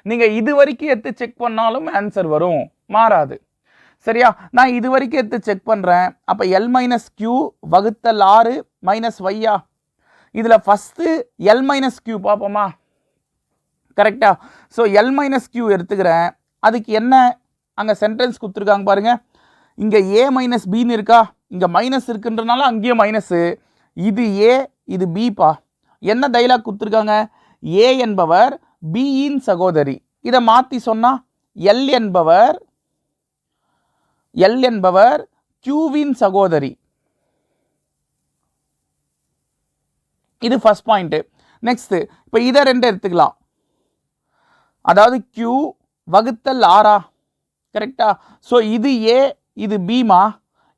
நீங்கள் இது வரைக்கும் எடுத்து செக் பண்ணாலும் ஆன்சர் வரும், மாறாது. சரியா? நான் இது வரைக்கும் எடுத்து செக் பண்ணுறேன். அப்போ எல் மைனஸ் கியூ வகுத்தல் 6 மைனஸ் வையா. இதில் ஃபஸ்ட்டு எல் மைனஸ் கியூ பார்ப்போமா? கரெக்டா? ஸோ எல் மைனஸ் கியூ எடுத்துக்கிறேன். அதுக்கு என்ன அங்கே சென்டென்ஸ் கொடுத்துருக்காங்க பாருங்க, இங்கே ஏ மைனஸ் பின்னு இருக்கா, இங்கே மைனஸ் இருக்குன்றனால அங்கேயும் மைனஸு. இது ஏ, இது பிப்பா. என்ன டைலாக் கொடுத்துருக்காங்க? ஏ என்பவர் பியின் சகோதரி. இதை மாற்றி சொன்னால் எல் என்பவர் கியூவின் சகோதரி. இது ஃபர்ஸ்ட் பாயிண்ட். நெக்ஸ்ட் இப்போ இதை ரெண்டு எடுத்துக்கலாம். அதாவது கியூ வகுத்தல் 6 கரெக்டா? ஸோ இது ஏ, இது பிமா.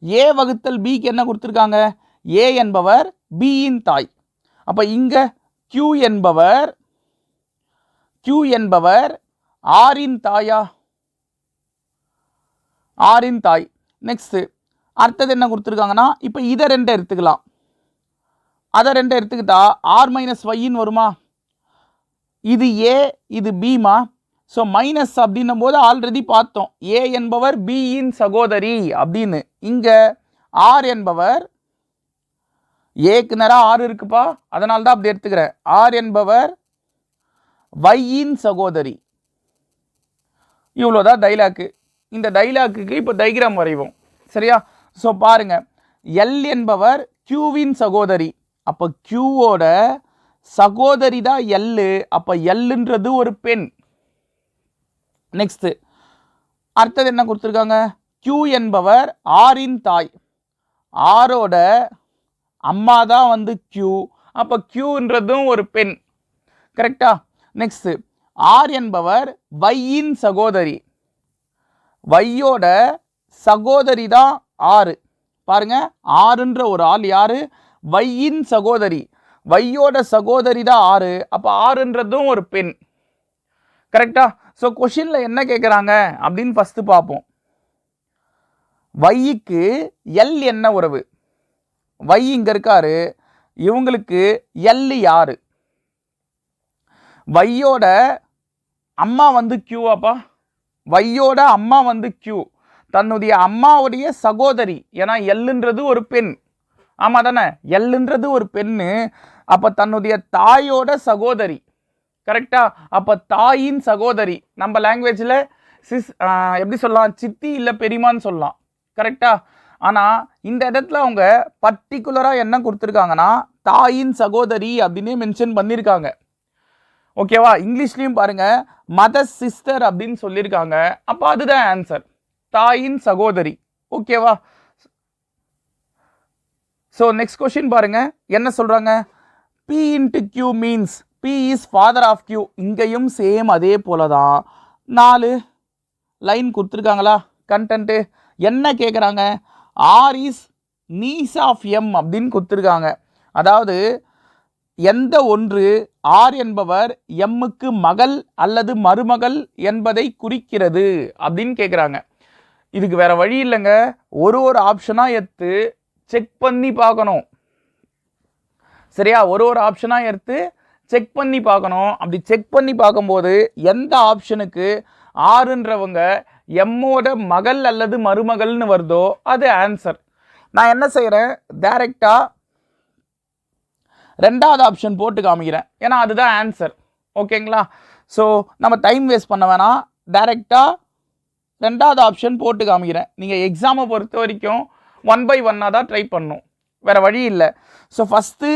ஏ வகுத்தல் பிக்கு என்ன கொடுத்துருக்காங்க? ஏ என்பவர் பியின் தாய். அப்போ இங்கே கியூ என்பவர் ஆரின் தாயா? ஆரின் தாய். நெக்ஸ்ட் அடுத்தது என்ன கொடுத்துருக்காங்கன்னா, இப்போ இதை ரெண்டு எடுத்துக்கலாம். அதை ரெண்டு எடுத்துக்கிட்டா ஆர் மைனஸ் ஒய்ன்னு வருமா? இது ஏ, இது பிமா. ஸோ மைனஸ் அப்படின்னும் போது ஆல்ரெடி பார்த்தோம், ஏ என்பவர் பியின் சகோதரி அப்படின்னு. இங்கே ஆர் என்பவர், ஏக்கு நேரம் 6 இருக்குப்பா, அதனால தான் அப்படி எடுத்துக்கிறேன். ஆர் என்பவர் வையின் சகோதரி. இவ்வளோதான் டைலாக்கு. இந்த டைலாக்குக்கு இப்போ டைகிராம் வரைவோம். சரியா? ஸோ பாருங்க, எல் என்பவர் கியூவின் சகோதரி. அப்போ கியூவோட சகோதரி தான் எல்லு. அப்போ எல்லுன்றது ஒரு பெண். நெக்ஸ்ட் அடுத்தது என்ன கொடுத்துருக்காங்க? கியூ என்பவர் ஆரின் தாய். ஆரோட அம்மா தான் வந்து கியூ. அப்போ கியூன்றதும் ஒரு பெண், கரெக்டா? நெக்ஸ்ட் ஆர் என்பவர் வையின் சகோதரி. வையோட சகோதரி தான் 6. பாருங்க, ஆறுன்ற ஒரு ஆள் யாரு? வையின் சகோதரி. வையோட சகோதரி தான் 6. அப்போ ஆறுன்றதும் ஒரு பெண், கரெக்டா? ஸோ கொஷினில் என்ன கேட்குறாங்க அப்படின்னு ஃபஸ்ட்டு பார்ப்போம். வைக்கு எல் என்ன உறவு? வை இங்கே இருக்காரு, இவங்களுக்கு எல் யாரு? வையோட அம்மா வந்து கியூவாப்பா. வையோட அம்மா வந்து கியூ, தன்னுடைய அம்மாவுடைய சகோதரி. ஏன்னா எல்லுன்றது ஒரு பெண், ஆமாம் தானே? எல்லுன்றது ஒரு பெண்ணு. அப்போ தன்னுடைய தாயோட சகோதரி, கரெக்டா? அப்போ தாயின் சகோதரி. நம்ம லாங்குவேஜில் எப்படி சொல்லலாம்? சித்தி இல்லை பெரியமான்னு சொல்லலாம், கரெக்டா? ஆனால் இந்த இடத்துல அவங்க பர்டிகுலராக என்ன கொடுத்துருக்காங்கன்னா, தாயின் சகோதரி அப்படின்னே மென்ஷன் பண்ணியிருக்காங்க. ஓகேவா? இங்கிலீஷ்லையும் பாருங்க, மதர் சிஸ்டர் அப்படின்னு சொல்லியிருக்காங்க. அப்போ அதுதான் ஆன்சர், தாயின் சகோதரி. ஓகேவா? ஸோ நெக்ஸ்ட் கொஸ்டின் பாருங்க, என்ன சொல்றாங்க? P into Q means P is father of Q. இங்கேயும் சேம் அதே போல தான் 4 லைன் கொடுத்துருக்காங்களா? கண்டென்ட்டு என்ன கேட்குறாங்க? R is niece of M அப்படின்னு கொடுத்துருக்காங்க. அதாவது எந்த ஒன்று R என்பவர் எம்முக்கு மகள் அல்லது மருமகள் என்பதை குறிக்கிறது அப்படின்னு கேட்குறாங்க. இதுக்கு வேற வழி இல்லைங்க, ஒரு ஆப்ஷனாக எடுத்து செக் பண்ணி பார்க்கணும். சரியா? ஒரு ஆப்ஷனாக எடுத்து செக் பண்ணி பார்க்கணும். அப்படி செக் பண்ணி பார்க்கும்போது எந்த ஆப்ஷனுக்கு ஆறுன்றவங்க எம்மோட மகள் அல்லது மருமகள்னு வருதோ அது ஆன்சர். நான் என்ன செய்கிறேன்? டைரெக்டாக ரெண்டாவது ஆப்ஷன் போட்டு காமிக்கிறேன், ஏன்னா அதுதான் ஆன்சர். ஓகேங்களா? ஸோ நம்ம டைம் வேஸ்ட் பண்ண வேணாம், டைரெக்டாக ரெண்டாவது ஆப்ஷன் போட்டு காமிக்கிறேன். நீங்கள் எக்ஸாமை பொறுத்த வரைக்கும் 1 by 1 தான் ட்ரை பண்ணணும், வேறு வழி இல்லை. ஸோ ஃபஸ்ட்டு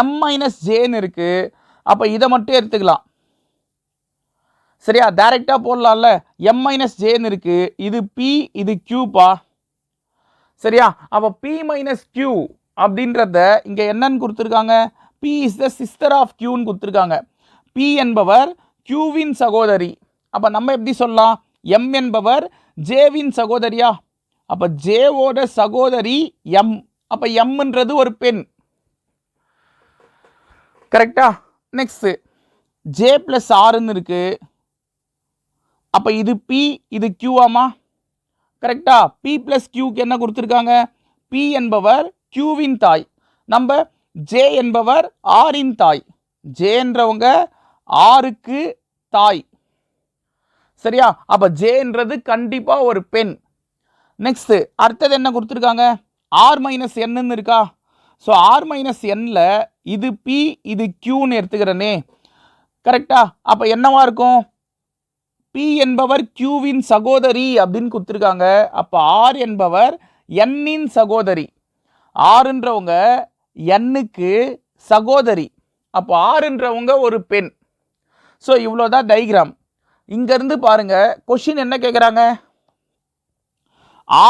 M-Jன்னு இருக்குது, அப்போ இதை மட்டும் எடுத்துக்கலாம். சரியா? டைரெக்டாக போடலாம்ல. M-Jன்னு இருக்குது, இது P, இது Qப்பா. சரியா? அப்போ P மைனஸ் Q அப்படின்றத இங்கே என்னன்னு கொடுத்துருக்காங்க? P is the sister of Qன்னு கொடுத்துருக்காங்க. P என்பவர் Qவின் சகோதரி. அப்போ நம்ம எப்படி சொல்லலாம்? M என்பவர் Jவின் சகோதரியா? அப்போ Jவோட சகோதரி M. அப்போ Mன்றது ஒரு பெண். கரெக்டா? நெக்ஸ்ட் J பிளஸ் ஆர்ன்னு இருக்கு. அப்போ இது P, இது Q ஆமா? கரெக்டா? P பிளஸ் Qக்கு என்ன கொடுத்துருக்காங்க? P என்பவர் Qவின் தாய். நம்ம J என்பவர் ஆரின் தாய். Jன்றவங்க ஆருக்கு தாய். சரியா? அப்போ Jன்றது கண்டிப்பா ஒரு பெண். நெக்ஸ்ட் அடுத்தது என்ன கொடுத்துருக்காங்க? R மைனஸ் Nன்னு இருக்கா? ஸோ R மைனஸ் Nல இது P, இது Qன்னு எடுத்துக்கிறனே. கரெக்டா? அப்போ என்னவா இருக்கும்? P என்பவர் Qவின் சகோதரி அப்படின்னு கொடுத்துருக்காங்க. அப்போ R என்பவர் Nனின் சகோதரி. Rன்றவங்க Nனுக்கு சகோதரி. அப்போ Rன்றவங்க ஒரு பெண். ஸோ இவ்வளோதான் டைகிராம். இங்கேருந்து பாருங்க, கொஷின் என்ன கேட்குறாங்க?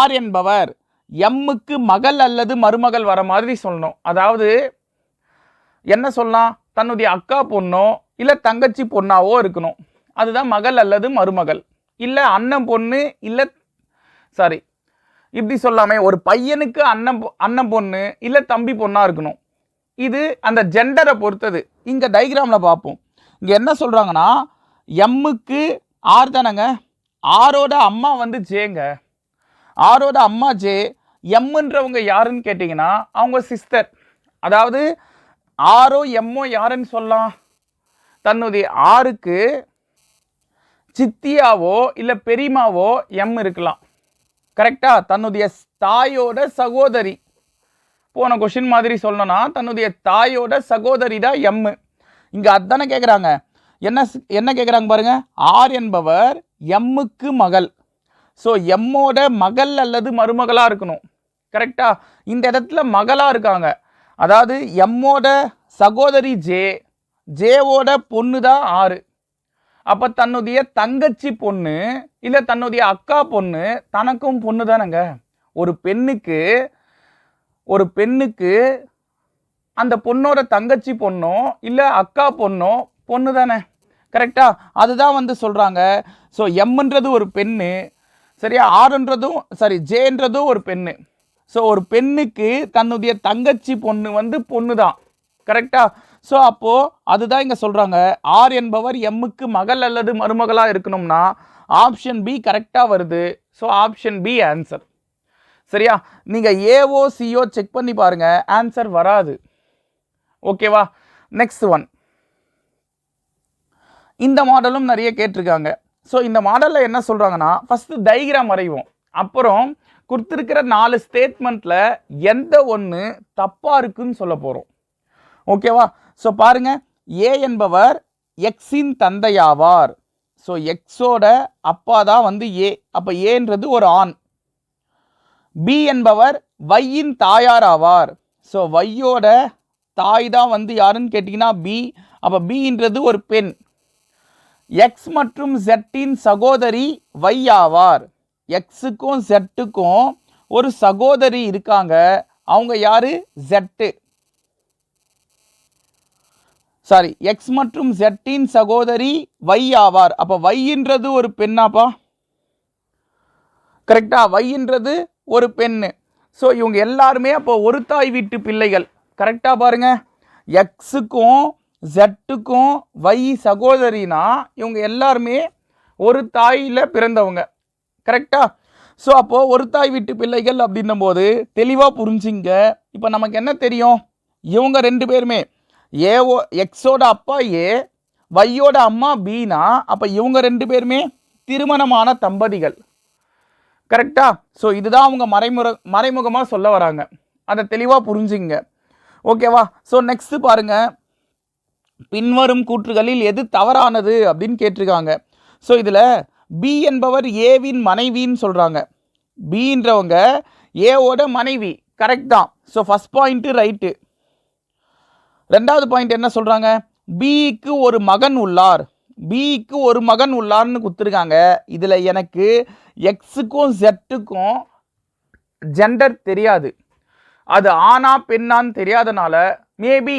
R என்பவர் Mக்கு மகள் அல்லது மருமகள் வர மாதிரி சொல்லணும். அதாவது என்ன சொல்லலாம்? தன்னுடைய அக்கா பொண்ணோ இல்லை தங்கச்சி பொண்ணாவோ இருக்கணும். அதுதான் மகள் அல்லது மருமகள். இல்லை அண்ணன் பொண்ணு, இல்லை சாரி இப்படி சொல்லாமே, ஒரு பையனுக்கு அண்ணன் பொண்ணு இல்லை தம்பி பொண்ணாக இருக்கணும். இது அந்த ஜெண்டரை பொறுத்தது. இங்கே டைகிராமில் பார்ப்போம். இங்கே என்ன சொல்கிறாங்கன்னா, எம்முக்கு ஆர் தானங்க, ஆரோட அம்மா வந்து ஜேங்க. ஆரோட அம்மா ஜே. எம்ன்றவங்க யாருன்னு கேட்டிங்கன்னா அவங்க சிஸ்டர். அதாவது ஆரோ எம்மோ யாருன்னு சொல்லலாம்? தன்னுடைய ஆருக்கு சித்தியாவோ இல்லை பெரியமாவோ எம் இருக்கலாம். கரெக்டா? தன்னுடைய தாயோட சகோதரி. போன கொஷின் மாதிரி சொல்லணும்னா தன்னுடைய தாயோட சகோதரி தான் எம். இங்கே அதானே கேட்குறாங்க. என்ன கேட்குறாங்க பாருங்க. ஆர் என்பவர் எம்முக்கு மகள். ஸோ எம்மோட மகள் அல்லது மருமகளாக இருக்கணும். கரெக்டா? இந்த இடத்துல மகளாக இருக்காங்க. அதாவது எம்மோட சகோதரி ஜே, ஜேவோட பொண்ணு தான் ஆறு. அப்போ தன்னுடைய தங்கச்சி பொண்ணு இல்லை தன்னுடைய அக்கா பொண்ணு தனக்கும் பொண்ணு தானங்க. ஒரு பெண்ணுக்கு அந்த பொண்ணோட தங்கச்சி பொண்ணோ இல்லை அக்கா பொண்ணோ பொண்ணு தானே. கரெக்டா? அதுதான் வந்து சொல்கிறாங்க. ஸோ எம்ன்றது ஒரு பெண்ணு. சரியா? ஆறுன்றதும் சாரி ஜேன்றதும் ஒரு பெண்ணு. ஸோ ஒரு பெண்ணுக்கு தன்னுடைய தங்கச்சி பொண்ணு வந்து பொண்ணு தான். கரெக்டா? ஸோ அப்போது அதுதான் இங்கே சொல்கிறாங்க. ஆர் என்பவர் எம்முக்கு மகள் அல்லது மருமகளாக இருக்கணும்னா ஆப்ஷன் பி கரெக்டாக வருது. So option B answer. சரியா? நீங்கள் ஏஓ சிஓ செக் பண்ணி பாருங்கள், ஆன்சர் வராது. ஓகேவா? Next one. இந்த மாடலும் நிறைய கேட்டிருக்காங்க. ஸோ இந்த மாடலில் என்ன சொல்கிறாங்கன்னா, ஃபஸ்ட்டு டைகிராம் வரைவோம். அப்புறம் கொடுத்துருக்கிற 4 ஸ்டேட்மெண்ட்டில் எந்த ஒன்று தப்பாக இருக்குன்னு சொல்ல போகிறோம். ஓகேவா? ஸோ பாருங்க, ஏ என்பவர் எக்ஸின் தந்தையாவார். ஸோ எக்ஸோட அப்பா தான் வந்து ஏ. அப்போ ஏன்றது ஒரு ஆண். பி என்பவர் வையின் தாயார் ஆவார். ஸோ வையோட தாய் தான் வந்து யாருன்னு கேட்டிங்கன்னா பி. அப்போ பின்றது ஒரு பெண். எக்ஸ் மற்றும் ஜெட்டின் சகோதரி வை ஆவார். எக்ஸுக்கும் ஜெட்டுக்கும் ஒரு சகோதரி இருக்காங்க. அவங்க யாரு? ஜெட்டு. சாரி, எக்ஸ் மற்றும் ஜெட்டின் சகோதரி வை ஆவார். அப்போ வைன்றது ஒரு பெண்ணாப்பா. கரெக்டா? வைன்றது ஒரு பெண்ணு. ஸோ இவங்க எல்லாருமே அப்போ ஒரு தாய் வீட்டு பிள்ளைகள். கரெக்டா பாருங்க. எக்ஸுக்கும் ஜெட்டுக்கும் வை சகோதரினா இவங்க எல்லாருமே ஒரு தாயில் பிறந்தவங்க. கரெக்டா? ஸோ அப்போது ஒரு தாய் வீட்டு பிள்ளைகள் அப்படின்னும் போது தெளிவாக புரிஞ்சுங்க. இப்போ நமக்கு என்ன தெரியும்? இவங்க 2 பேருமே ஏஓ எக்ஸோட அப்பா ஏ, வையோட அம்மா பீனா. அப்போ இவங்க 2 பேருமே திருமணமான தம்பதிகள். கரெக்டா? ஸோ இதுதான் அவங்க மறைமுகமாக சொல்ல வராங்க. அதை தெளிவாக புரிஞ்சுங்க. ஓகேவா? ஸோ நெக்ஸ்ட் பாருங்க, பின்வரும் கூற்றுகளில் எது தவறானது அப்படின்னு கேட்டிருக்காங்க. ஸோ இதில் பி என்பவர் ஏவின் மனைவின்னு சொல்கிறாங்க. பீன்றவங்க ஏவோட மனைவி. கரெக்ட் தான். So first point right. 2வது பாயிண்ட் என்ன சொல்கிறாங்க? பிக்கு ஒரு மகன் உள்ளார். பிக்கு ஒரு மகன் உள்ளார்னு கொடுத்துருக்காங்க. இதில் எனக்கு எக்ஸுக்கும் ஜெட்டுக்கும் ஜெண்டர் தெரியாது, அது ஆனா பெண்ணான்னு தெரியாதனால மேபி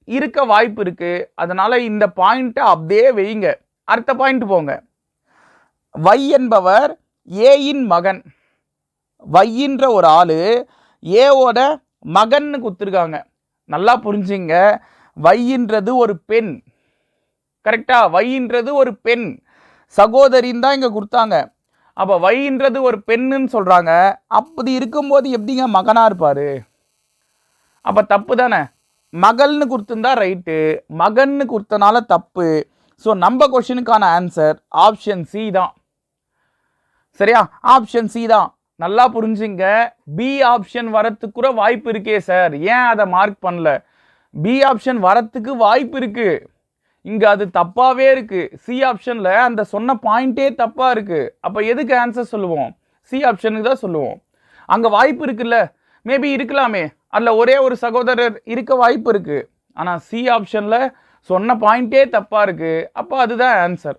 இருக்க வாய்ப்பு இருக்கு. அதனால இந்த பாயிண்ட்டை அப்படியே வைங்க. அடுத்த பாயிண்ட் போங்க. வை என்பவர் ஏயின் மகன். வையின்ற ஒரு ஆளு ஏவோட மகன்னு கொடுத்துருக்காங்க. நல்லா புரிஞ்சுங்க, வையின்றது ஒரு பெண். கரெக்டா? வையின்றது ஒரு பெண், சகோதரின்னு தான் இங்க கொடுத்தாங்க. அப்ப வையின்றது ஒரு பெண்ணுன்னு சொல்றாங்க. அப்படி இருக்கும்போது எப்படிங்க மகனா இருப்பாரு? அப்ப தப்பு தானே. மகள்னு கொடுத்துருந்தா ரைட்டு, மகன்னு கொடுத்தனால தப்பு. ஸோ நம்ம கொஸ்டினுக்கான ஆன்சர் ஆப்ஷன் சி தான். சரியா? ஆப்ஷன் சி தான். நல்லா புரிஞ்சுங்க. பி ஆப்ஷன் வரத்துக்கு கூட வாய்ப்பு இருக்கே சார், ஏன் அதை மார்க் பண்ணல? பி ஆப்ஷன் வரத்துக்கு வாய்ப்பு இருக்கு, இங்க அது தப்பாவே இருக்கு. சி ஆப்ஷன்ல அந்த சொன்ன பாயிண்டே தப்பா இருக்கு. அப்ப எதுக்கு ஆன்சர் சொல்லுவோம்? சி ஆப்ஷனுக்கு தான் சொல்லுவோம். அங்க வாய்ப்பு இருக்குல்ல, மேபி இருக்கலாமே, அதுல ஒரே ஒரு சகோதரர் இருக்க வாய்ப்பு இருக்கு. ஆனா சி ஆப்ஷன்ல சொன்ன பாயிண்டே தப்பா இருக்கு. அப்ப அதுதான் ஆன்சர்.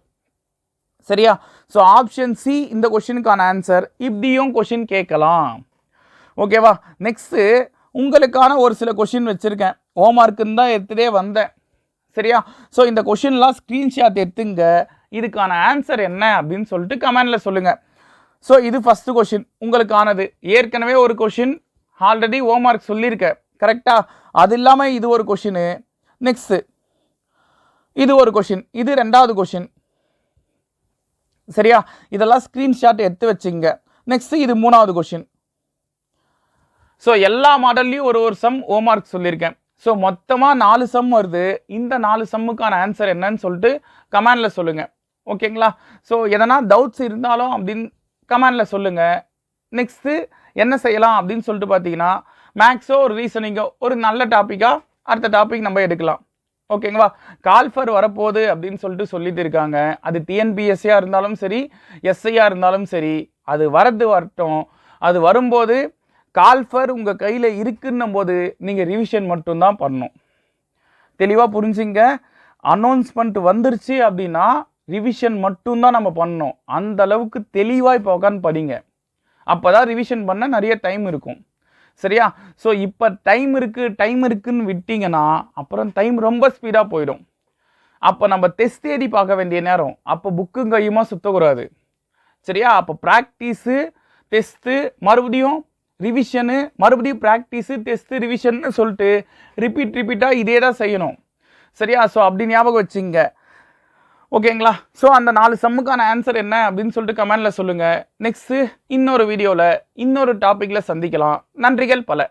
சரியா? ஸோ ஆப்ஷன் சி இந்த கொஸ்டினுக்கான ஆன்சர். இப்படியும் கொஸ்டின் கேட்கலாம். ஓகேவா? நெக்ஸ்ட் உங்களுக்கான ஒரு சில கொஸ்டின் வச்சிருக்கேன். ஹோம்ஒர்க்குன்னு தான் எடுத்துட்டே வந்தேன். சரியா? ஸோ இந்த கொஸ்டின்லாம் ஸ்க்ரீன்ஷாட் எடுத்துங்க. இதுக்கான ஆன்சர் என்ன அப்படின்னு சொல்லிட்டு கமெண்ட்ல சொல்லுங்க. ஸோ இது ஃபர்ஸ்ட் கொஸ்டின் உங்களுக்கானது. ஏற்கனவே ஒரு கொஸ்டின் ஆல்ரெடி ஹோம்ஒர்க் சொல்லியிருக்கேன். கரெக்டா? அது இல்லாமல் இது ஒரு கொஸ்டின். நெக்ஸ்ட் இது ஒரு கொஸ்டின், இது ரெண்டாவது கொஸ்டின். சரியா? இதெல்லாம் ஸ்க்ரீன்ஷாட் எடுத்து வச்சுங்க. நெக்ஸ்ட் இது மூணாவது கொஸ்டின். ஸோ எல்லா மாடல்லையும் ஒரு ஒரு சம் ஹோம்ஒர்க் சொல்லியிருக்கேன். ஸோ மொத்தமாக 4 சம் வருது. இந்த 4 சம்முக்கான ஆன்சர் என்னன்னு சொல்லிட்டு கமெண்டில் சொல்லுங்கள். ஓகேங்களா? ஸோ எதனா டவுட்ஸ் இருந்தாலும் அப்படின்னு கமெண்டில் சொல்லுங்கள். நெக்ஸ்ட்டு என்ன செய்யலாம் அப்படின்னு சொல்லிட்டு பார்த்தீங்கன்னா, மேக்ஸோ ஒரு ரீசனிங்கோ ஒரு நல்ல டாப்பிக்காக அடுத்த டாபிக் நம்ம எடுக்கலாம். ஓகேங்களா? கால்ஃபர் வரப்போகுது அப்படின்னு சொல்லிட்டு சொல்லிட்டு இருக்காங்க. அது டிஎன்பிஎஸ்சியாக இருந்தாலும் சரி, எஸ்ஐயாக இருந்தாலும் சரி, அது வரட்டும். அது வரும்போது கால்ஃபர் உங்கள் கையில் இருக்குன்னும் போது நீங்கள் ரிவிஷன் மட்டும்தான் பண்ணணும். தெளிவாக புரிஞ்சுங்க. அனௌன்ஸ்மெண்ட் வந்துருச்சு அப்படின்னா ரிவிஷன் மட்டும்தான் நம்ம பண்ணணும். அந்த அளவுக்கு தெளிவாக இப்போ உட்காந்து படிங்க. அப்போ தான் ரிவிஷன் பண்ண நிறைய டைம் இருக்கும். சரியா? ஸோ இப்போ டைம் இருக்குன்னு விட்டிங்கன்னா அப்புறம் டைம் ரொம்ப ஸ்பீடாக போயிடும். அப்போ நம்ம டெஸ்ட் எழுதி பார்க்க வேண்டிய நேரம். அப்போ புக்கும் கையுமா சுற்றக்கூடாது. சரியா? அப்போ ப்ராக்டிஸு டெஸ்ட்டு மறுபடியும் ரிவிஷனு, மறுபடியும் ப்ராக்டிஸு டெஸ்ட்டு ரிவிஷன்னு சொல்லிட்டு ரிப்பீட்டாக இதே தான் செய்யணும். சரியா? ஸோ அப்படி ஞாபகம் வச்சுங்க. ஓகேங்களா? ஸோ அந்த 4 சம்முக்கான ஆன்சர் என்ன அப்படின்னு சொல்லிட்டு கமெண்டில் சொல்லுங்கள். நெக்ஸ்ட்டு இன்னொரு வீடியோவில் இன்னொரு டாப்பிக்கில் சந்திக்கலாம். நன்றிகள் பல.